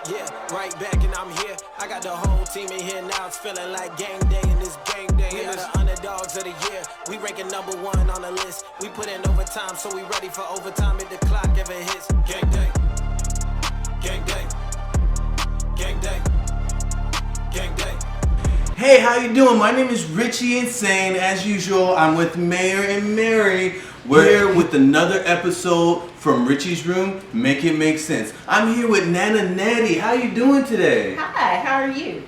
Yeah, right back and I'm here. I got the whole team in here now. It's feeling like game day and it's game day. We are the underdogs of the year. We ranking #1 on the list. We put in overtime, so we ready for overtime if the clock ever hits. Game day. Game day. Game day. Game day. Hey, how you doing? My name is Richie Insane. As usual, I'm with Mayor and Mary. We're here with another episode from Richie's Room, Make It Make Sense. I'm here with Nana Nette. How you doing today? Hi, how are you?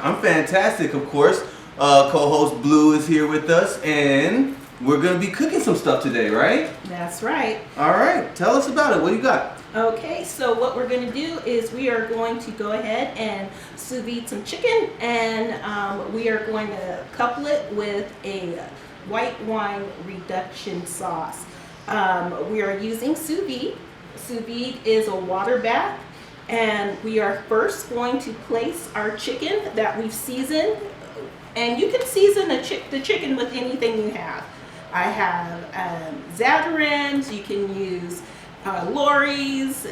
I'm fantastic, of course. Co-host Blue is here with us, and we're gonna be cooking some stuff today, right? That's right. All right, tell us about it. What do you got? Okay, so what we're going to do is we are going to go ahead and sous vide some chicken, and we are going to couple it with a white wine reduction sauce. We are using sous vide. Sous vide is a water bath, and we are first going to place our chicken that we've seasoned, and you can season the chicken with anything you have. I have Zatarain's, you can use Lori's,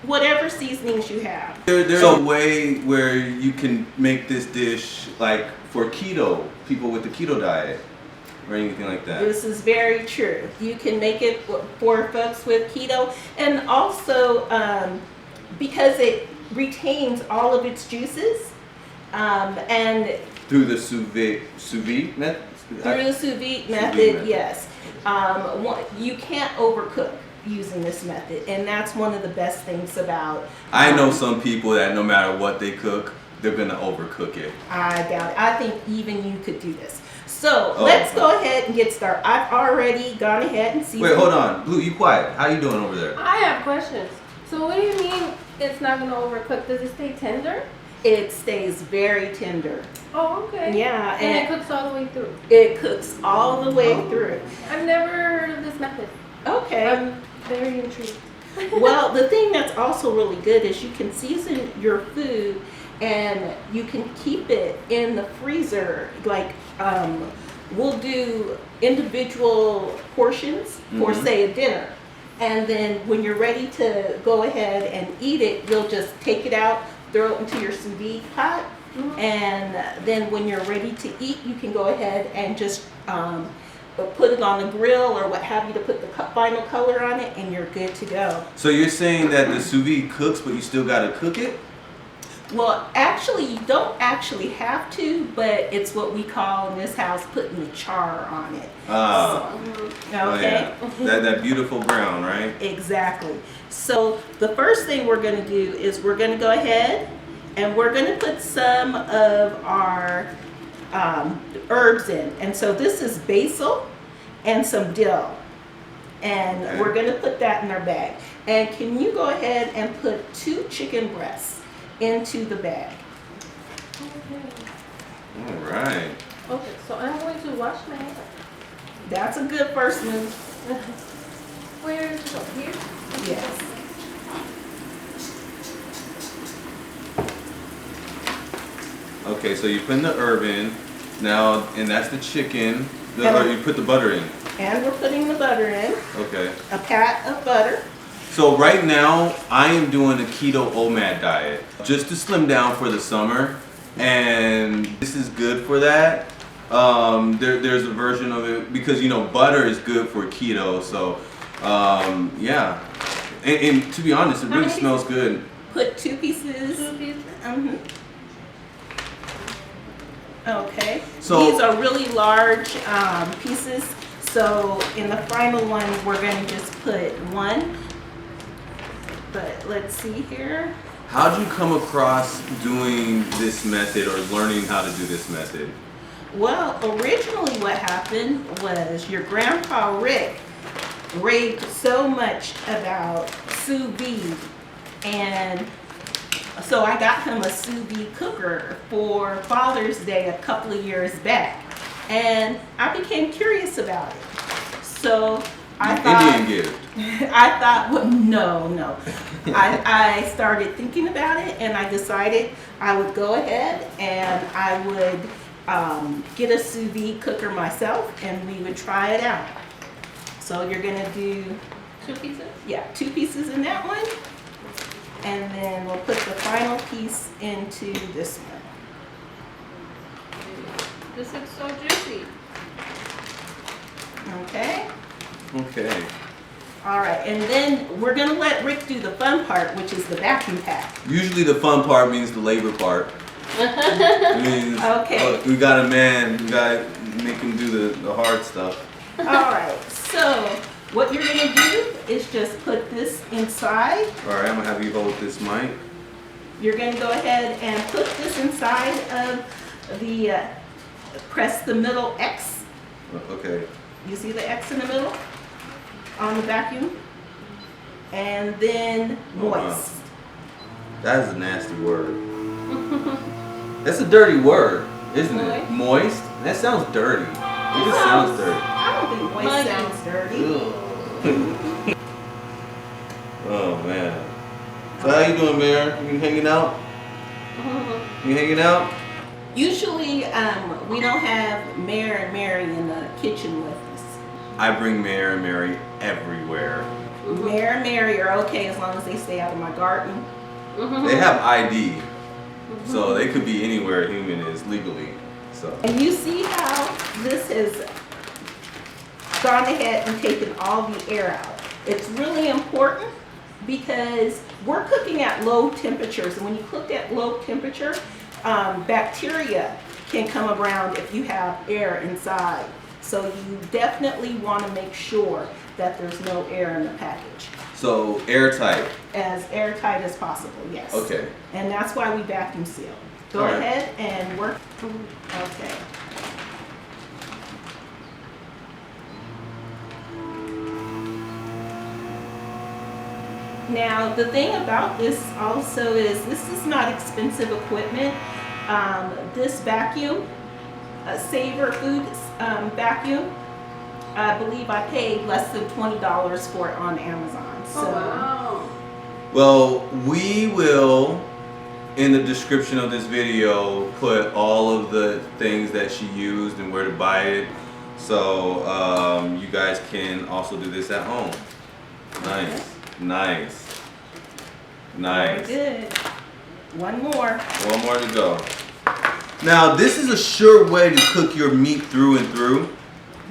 whatever seasonings you have. There's a way where you can make this dish like for keto, people with the keto diet, or anything like that. This is very true. You can make it for folks with keto, and also because it retains all of its juices, and through the sous vide method. Through the sous vide method, yes. You can't overcook using this method, and that's one of the best things about. I know some people that no matter what they cook, they're gonna overcook it. I doubt it. I think even you could do this. So let's go ahead and get started. I've already gone ahead and seasoned. Wait, hold on, Blue. You quiet. How you doing over there? I have questions. So what do you mean it's not gonna overcook? Does it stay tender? It stays very tender. Oh, okay. Yeah, and it cooks all the way through. It cooks all the way through. I've never heard of this method. Okay. I'm very intrigued. Well, the thing that's also really good is you can season your food and you can keep it in the freezer. Like we'll do individual portions for say a dinner. And then when you're ready to go ahead and eat it, you'll just take it out, throw it into your sous vide pot. And then when you're ready to eat, you can go ahead and just put it on the grill or what have you to put the final color on it, and you're good to go. So you're saying that the sous vide cooks, but you still gotta cook it? Well, actually, you don't actually have to, but it's what we call in this house putting the char on it. Okay. Oh yeah. that beautiful brown, right? Exactly. So the first thing we're going to do is we're going to go ahead and we're going to put some of our herbs in. And so this is basil and some dill. And we're going to put that in our bag. And can you go ahead and put 2 chicken breasts into the bag? Okay. All right. Okay, so I'm going to wash my hands. That's a good first move. Where is it? Here? Yes. Okay, so you put the herb in now, and that's the chicken. Or you put the butter in. And we're putting the butter in. Okay. A pat of butter. So right now, I am doing a keto OMAD diet just to slim down for the summer, and this is good for that. There's a version of it because butter is good for keto. So yeah, and to be honest, it really smells good. Put 2 pieces. 2 pieces? Okay. So these are really large pieces. So in the final one, we're going to just put 1. But let's see here. how'd you come across doing this method or learning how to do this method? Well, originally what happened was your grandpa Rick raved so much about sous vide, and so I got him a sous vide cooker for Father's Day a couple of years back, and I became curious about it. So I thought, Indian gift. I thought, well, no. I started thinking about it, and I decided I would go ahead and I would get a sous vide cooker myself, and we would try it out. So you're gonna do 2 pieces? Yeah, 2 pieces in that one. And then we'll put the final piece into this one. This looks so juicy. Okay? Okay. All right, and then we're gonna let Rick do the fun part, which is the vacuum pack. Usually the fun part means the labor part. It means, Okay. we got a man, we gotta make him do the hard stuff. All right, so what you're gonna do is just put this inside. All right, I'm gonna have you hold this mic. You're gonna go ahead and put this inside of the, press the middle X. Okay. You see the X in the middle on the vacuum? And then moist. That is a nasty word. That's a dirty word, isn't it? Moist? That sounds dirty. It just sounds dirty. I don't think moist sounds dirty. Oh man. So how you doing, Mayor? You hanging out? You hanging out? Usually, we don't have Mayor and Mary in the kitchen with us. I bring Mayor and Mary everywhere. Mayor and Mary are okay as long as they stay out of my garden. They have ID, so they could be anywhere a human is legally. So. And you see how this has gone ahead and taken all the air out. It's really important because we're cooking at low temperatures, and when you cook at low temperature, bacteria can come around if you have air inside. So you definitely want to make sure that there's no air in the package. So airtight. As airtight as possible, yes. Okay. And that's why we vacuum seal. Go All right. ahead and work. Okay. Now, the thing about this also is this is not expensive equipment. This vacuum, Saver Foods vacuum, I believe I paid less than $20 for it on Amazon. So, Oh, wow. Well, we will, in the description of this video, put all of the things that she used and where to buy it. So you guys can also do this at home. Nice. Nice. Nice. Very good. One more. One more to go. Now, this is a sure way to cook your meat through and through.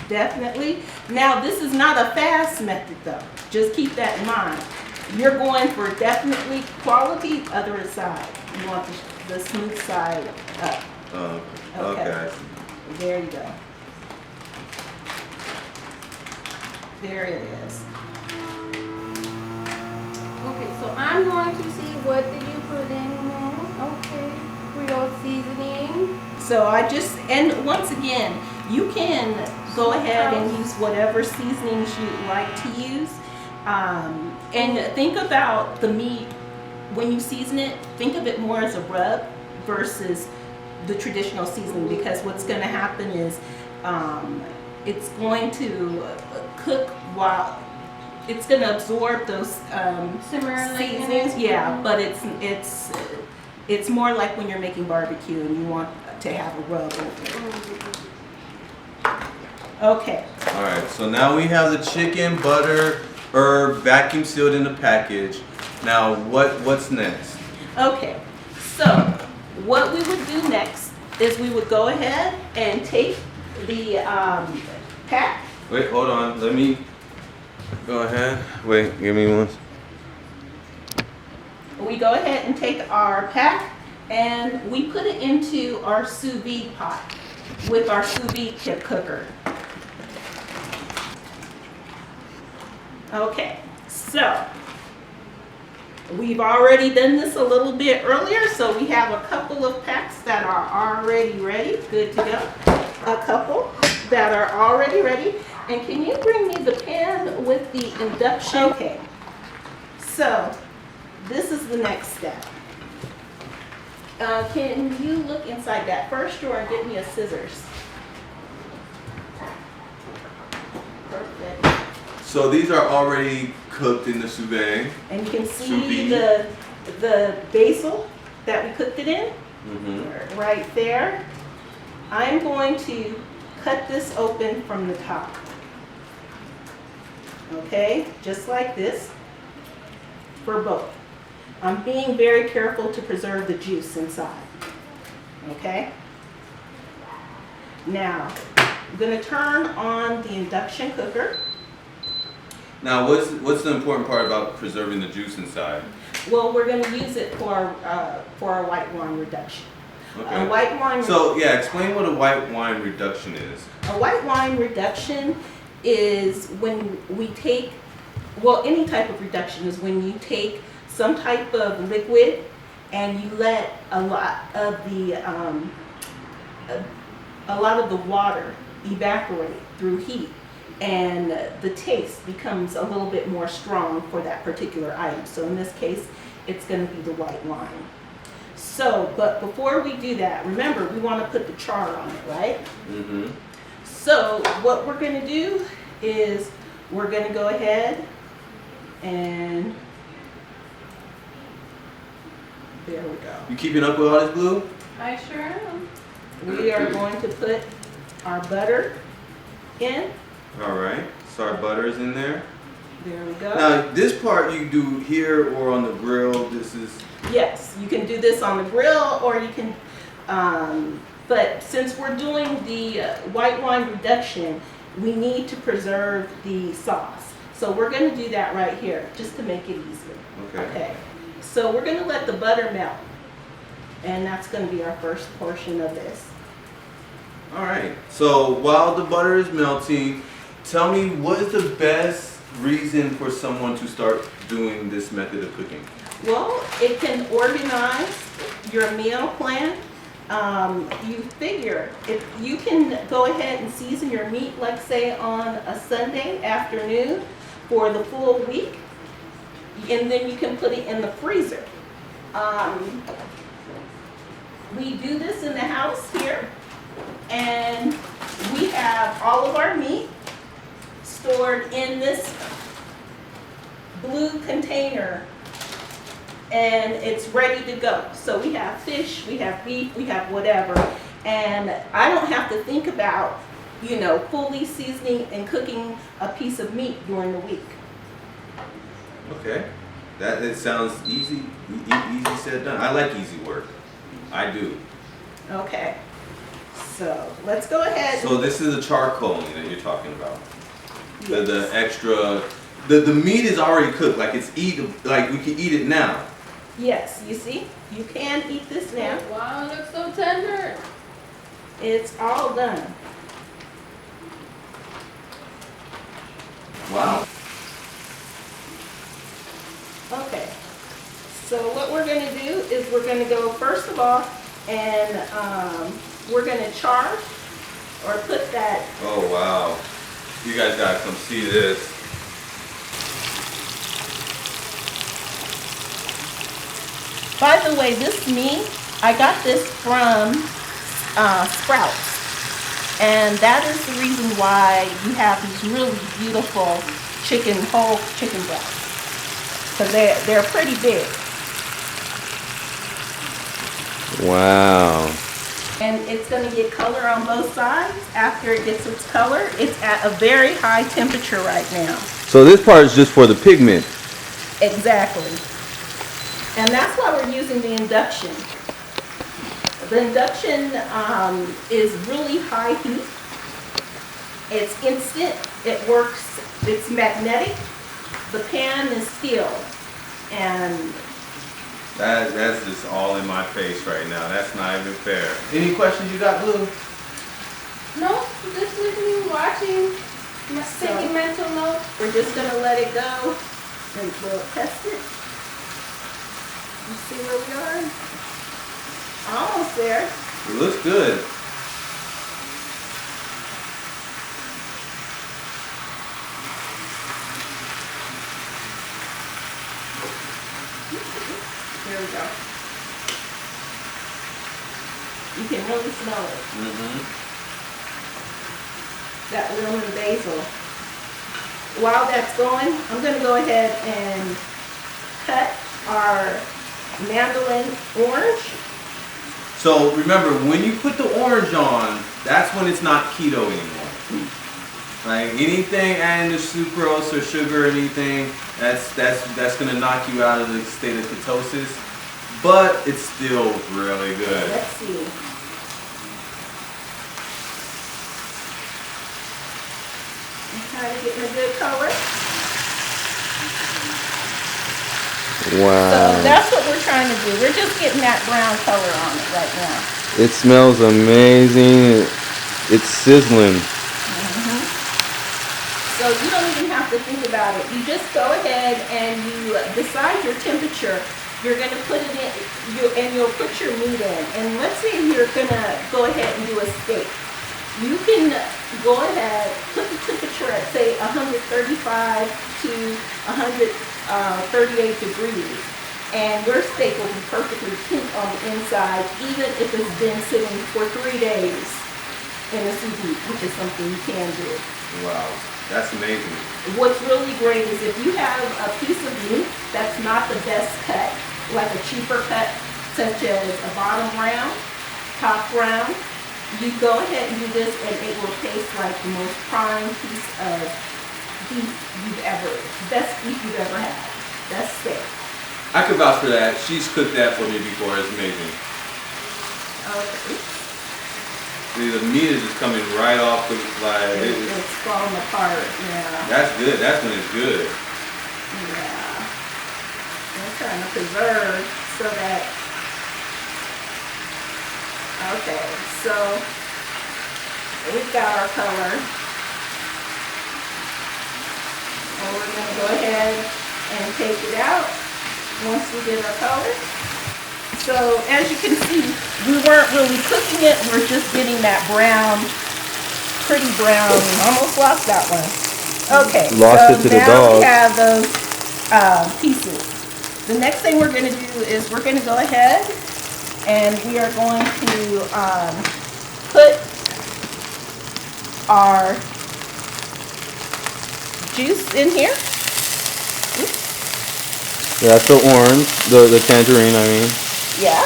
Definitely. Now, this is not a fast method though. Just keep that in mind. You're going for definitely quality other side. You want the smooth side up. Okay. There you go. There it is. Okay, so I'm going to see what did you put in now? Okay, Creole seasoning. So and once again, you can go ahead and use whatever seasonings you like to use. And think about the meat, when you season it, think of it more as a rub versus the traditional seasoning, because what's going to happen is it's going to cook while it's going to absorb those seasonings. Yeah, but it's more like when you're making barbecue and you want to have a rub over it. Okay. All right, so now we have the chicken, butter, herb, vacuum sealed in the package. Now, what's next? Okay, so what we would do next is we would go ahead and take the pack. Wait, hold on. Let me go ahead. Wait, give me one. We go ahead and take our pack and we put it into our sous vide pot with our sous vide cooker. Okay, so we've already done this a little bit earlier, so we have a couple of packs that are already ready, good to go. A couple that are already ready. And can you bring me the pan with the induction? Okay, so this is the next step. Can you look inside that first drawer and get me a scissors? Perfect. So these are already cooked in the sous vide. And you can Sous see vide. the basil that we cooked it in, right there. I'm going to cut this open from the top. Okay, just like this for both. I'm being very careful to preserve the juice inside. Okay? Now, I'm gonna turn on the induction cooker. Now, what's the important part about preserving the juice inside? Well, we're gonna use it for our white wine reduction. Okay. A white wine. So yeah, explain what a white wine reduction is. A white wine reduction is when we take, well, any type of reduction is when you take some type of liquid and you let a lot of the water evaporate through heat, and the taste becomes a little bit more strong for that particular item. So in this case, it's going to be the white wine. So, but before we do that, remember, we want to put the char on it, right? Mm-hmm. So what we're going to do is we're going to go ahead and there we go. You keeping up with all this, Blue? I sure am. We are going to put our butter in. All right. So our butter is in there. There we go. Now this part you do here or on the grill. This is. Yes, you can do this on the grill, or you can, but since we're doing the white wine reduction, we need to preserve the sauce. So we're going to do that right here, just to make it easier. Okay. So we're going to let the butter melt, and that's going to be our first portion of this. All right. So while the butter is melting, tell me what is the best reason for someone to start doing this method of cooking? Well, it can organize your meal plan. You figure if you can go ahead and season your meat, like say on a Sunday afternoon for the full week, and then you can put it in the freezer. We do this in the house here, and we have all of our meat stored in this blue container, and it's ready to go. So we have fish, we have beef, we have whatever, and I don't have to think about, fully seasoning and cooking a piece of meat during the week. Okay. It sounds easy. Easy said, done. I like easy work. I do. Okay, so let's go ahead. So this is the charcoal that you're talking about. Yes. The extra. The meat is already cooked. Like it's like we can eat it now. Yes, you see, you can eat this now. Wow, it looks so tender. It's all done. Wow. Okay, so what we're going to do is we're going to go first of all, and we're going to char or put that. Oh wow. You guys gotta come see this. By the way, this meat, I got this from Sprouts. And that is the reason why you have these really beautiful whole chicken breasts. Because they're pretty big. Wow. And it's going to get color on both sides. After it gets its color, it's at a very high temperature right now. So this part is just for the pigment. Exactly. And that's why we're using the induction. The induction is really high heat. It's instant. It works. It's magnetic. The pan is steel. And That's just all in my face right now. That's not even fair. Any questions you got, Blue? No, just listening, watching, taking mental notes. we're just going to let it go and we'll test it. You see where we are? Almost there. It looks good. There we go. You can really smell it. Mm-hmm. That lemon basil. While that's going, I'm going to go ahead and cut our mandolin orange. So remember, when you put the orange on, that's when it's not keto anymore. Like anything adding to sucrose or sugar or anything, That's gonna knock you out of the state of ketosis, but it's still really good. Let's see. I'm trying to get a good color. Wow. So that's what we're trying to do. We're just getting that brown color on it right now. It smells amazing. It's sizzling. So you don't even have to think about it. You just go ahead and you decide your temperature. You're going to put it in, and you'll put your meat in. And let's say you're going to go ahead and do a steak. You can go ahead, put the temperature at say 135 to 138 degrees. And your steak will be perfectly pink on the inside, even if it's been sitting for 3 days in a sous vide, which is something you can do. Wow, that's amazing. What's really great is if you have a piece of meat that's not the best cut, like a cheaper cut, such as a bottom round, top round, you go ahead and do this and it will taste like the most prime piece of beef best beef you've ever had. Best steak. I could vouch for that. She's cooked that for me before. It's amazing. Okay. See, the meat is just coming right off the It's falling apart, yeah. That's good. That's when it's good. Yeah. I'm trying to preserve so that. Okay, so we've got our color. And we're going to go ahead and take it out once we get our color. So as you can see, we weren't really cooking it. We're just getting that brown, pretty brown. Almost lost that one. Okay, Lost it to the now dog. we have those pieces. The next thing we're going to do is we're going to go ahead and we are going to put our juice in here. Yeah, that's the orange, the tangerine, I mean. Yeah.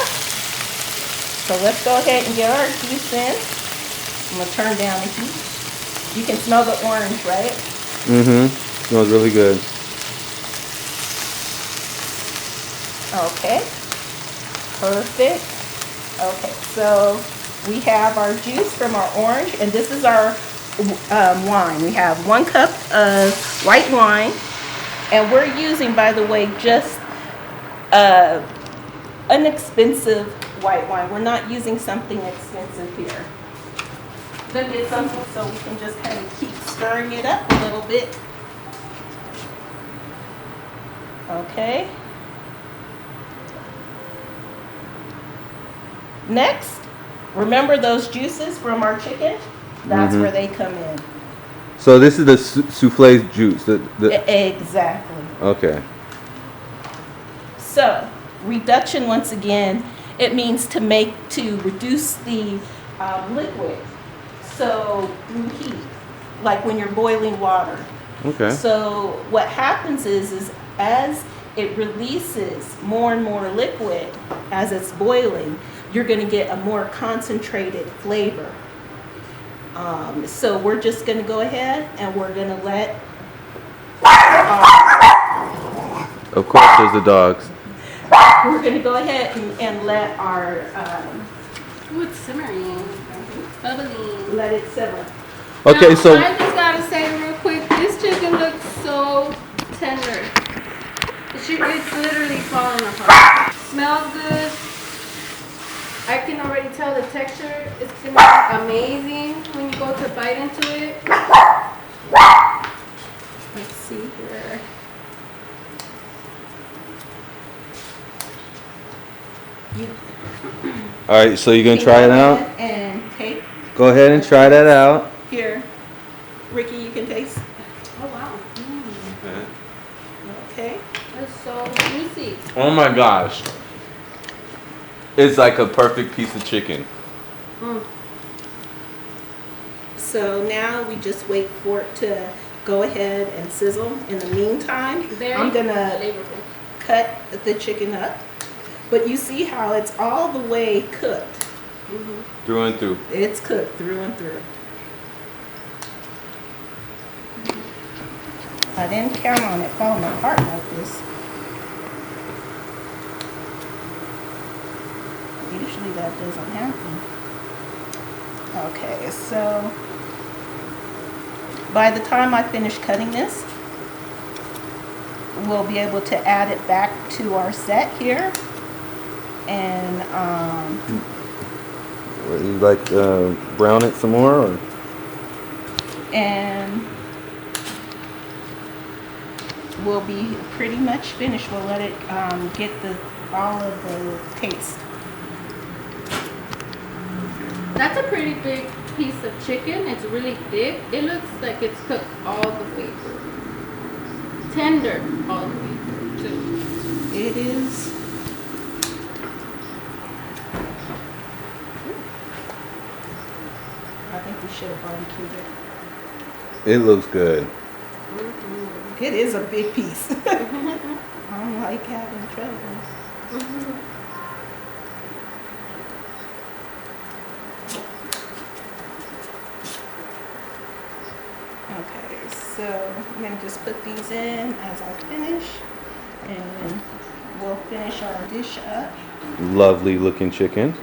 So let's go ahead and get our juice in. I'm going to turn down the heat. You can smell the orange, right? Mm-hmm. Smells really good. Okay. Perfect. Okay, so we have our juice from our orange, and this is our wine. We have 1 cup of white wine, and we're using, by the way, just inexpensive white wine. We're not using something expensive here. Gonna get something so we can just kind of keep stirring it up a little bit. Okay. Next, remember those juices from our chicken? That's where they come in. So this is the souffle juice. Exactly. Okay. So, reduction, once again, it means to reduce the liquid. So, through heat, like when you're boiling water. Okay. So, what happens is as it releases more and more liquid as it's boiling, you're going to get a more concentrated flavor. So we're just going to go ahead and we're going to let Of course, there's the dogs. we're going to go ahead and let our Ooh, it's simmering. Bubbling. let it simmer. Okay, Now, so I just gotta say real quick, this chicken looks so tender. It's literally falling apart. Smells good. I can already tell the texture is gonna be amazing when you go to bite into it. Let's see here. all right, so you're gonna try it out. And take Go ahead and try that out. here, Ricky. You can taste. Oh wow. Okay. That's so juicy. Oh my gosh, it's like a perfect piece of chicken. So now we just wait for it to go ahead and sizzle. In the meantime, I'm gonna flavorful. cut the chicken up. But you see how it's all the way cooked. Through and through. It's cooked through and through. I didn't count on it falling apart like this. Usually that doesn't happen. Okay, so by the time I finish cutting this, we'll be able to add it back to our set here. And Would you like brown it some more? Or? and we'll be pretty much finished. We'll let it get all of the taste. That's a pretty big piece of chicken. It's really thick. It looks like it's cooked all the way through. Tender all the way through, too. It is. I think we should have barbecued it. It looks good. It is a big piece. I don't like having trouble. Okay, so I'm gonna just put these in as I finish, and we'll finish our dish up. Lovely looking chicken.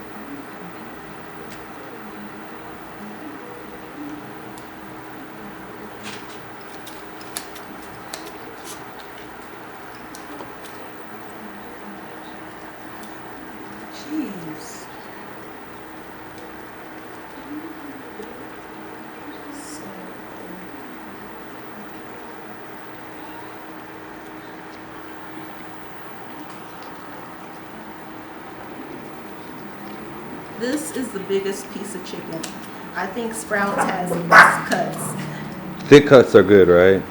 Jeez. So, this is the biggest piece of chicken. I think Sprouts has the best cuts. Thick cuts are good, right?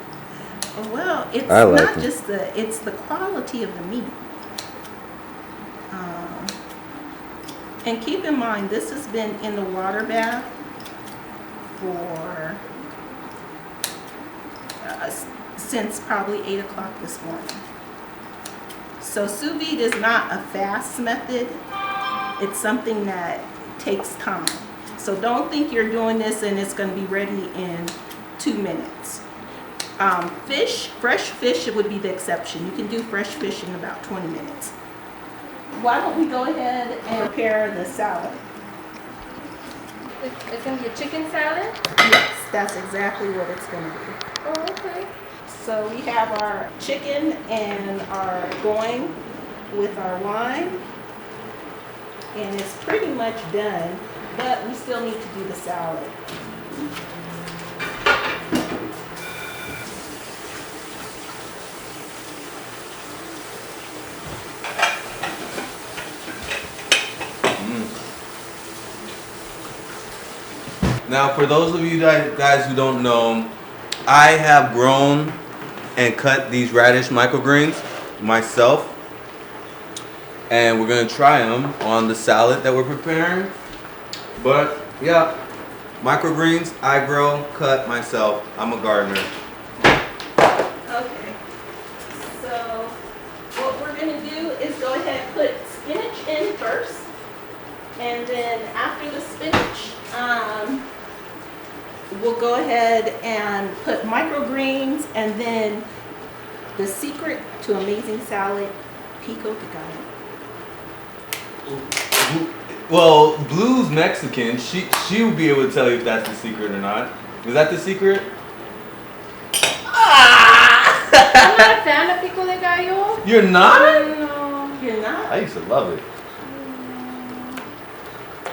Well, it's I like not them. just it's the quality of the meat. And keep in mind, this has been in the water bath for since probably 8 o'clock this morning. So sous vide is not a fast method. It's something that takes time. So don't think you're doing this and it's going to be ready in 2 minutes. Fresh fish would be the exception. You can do fresh fish in about 20 minutes. Why don't we go ahead and prepare the salad? It's gonna be a chicken salad? Yes, that's exactly what it's going to be. Oh, okay. So we have our chicken and our going with our wine. And it's pretty much done, but we still need to do the salad. Now, for those of you guys who don't know, I have grown and cut these radish microgreens myself. And we're going to try them on the salad that we're preparing. But, yeah, microgreens, I grow, cut myself. I'm a gardener. Okay, so what we're going to do is go ahead and put spinach in first. And then after the spinach, we'll go ahead and put microgreens, and then the secret to amazing salad, pico de gallo. Well, Blue's Mexican. She would be able to tell you if that's the secret or not. Is that the secret? I'm not a fan of pico de gallo. You're not? No. You're not? I used to love it.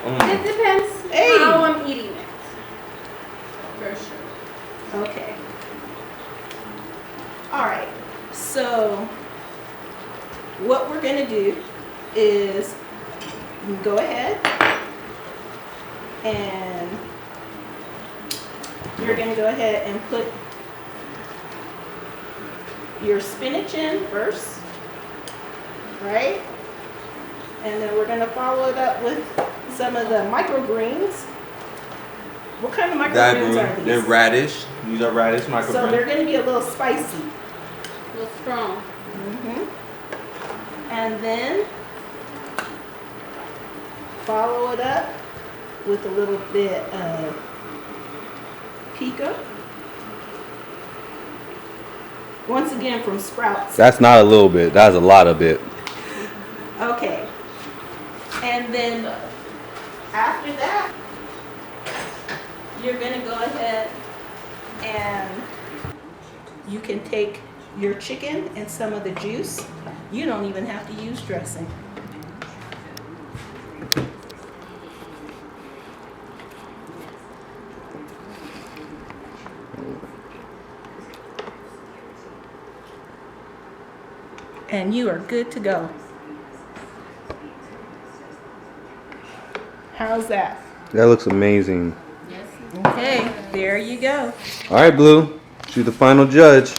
It depends Hey. how I'm eating it. For sure. Okay. All right. So what we're going to do is go ahead and you're going to go ahead and put your spinach in first, right? And then we're going to follow it up with some of the microgreens. What kind of microgreens are these? They're radish. These are radish microgreens. So they're going to be a little spicy. A little strong. And then follow it up with a little bit of pico. Once again from Sprouts. That's not a little bit. That's a lot of it. Okay. And then after that, you're gonna go ahead and you can take your chicken and some of the juice. You don't even have to use dressing. And you are good to go. How's that? That looks amazing. Okay, there you go. All right, Blue. She's the final judge.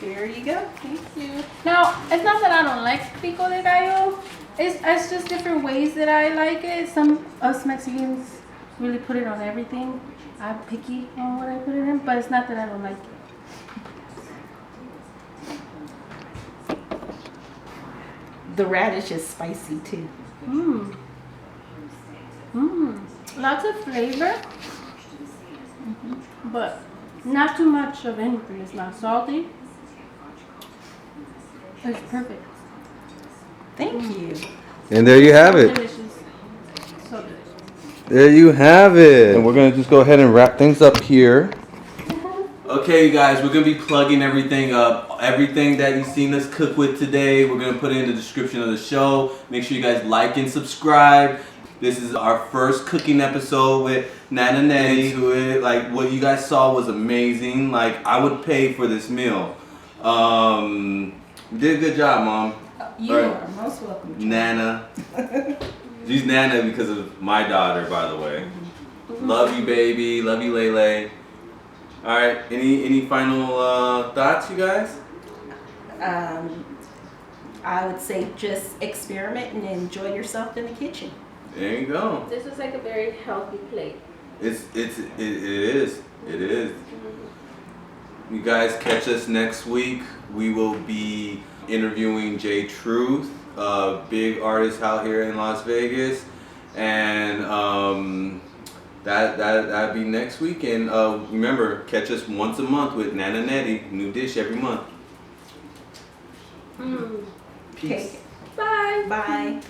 There you go. Thank you. Now, it's not that I don't like pico de gallo. It's just different ways that I like it. Some us Mexicans really put it on everything. I'm picky on what I put it in, but it's not that I don't like it. The radish is spicy too. Lots of flavor, but not too much of anything. It's not salty. It's perfect. Thank you. And there you have it. Delicious. So delicious. There you have it. And we're going to just go ahead and wrap things up here. Okay, you guys, we're gonna be plugging everything up. Everything that you've seen us cook with today, we're gonna put it in the description of the show. Make sure you guys like and subscribe. This is our first cooking episode with Nana Nette. To it, like what you guys saw was amazing. Like I would pay for this meal. You did a good job, Mom. You All right. are most welcome. Nana. She's Nana because of my daughter, by the way. Love you, baby. Love you, Lele. All right. Any final thoughts, you guys? I would say just experiment and enjoy yourself in the kitchen. There you go. This is like a very healthy plate. It is. You guys catch us next week. We will be interviewing J Truth, a big artist out here in Las Vegas, and that'll be next week. And remember, catch us once a month with Nana Nette, new dish every month. Peace. Okay. Bye. Bye.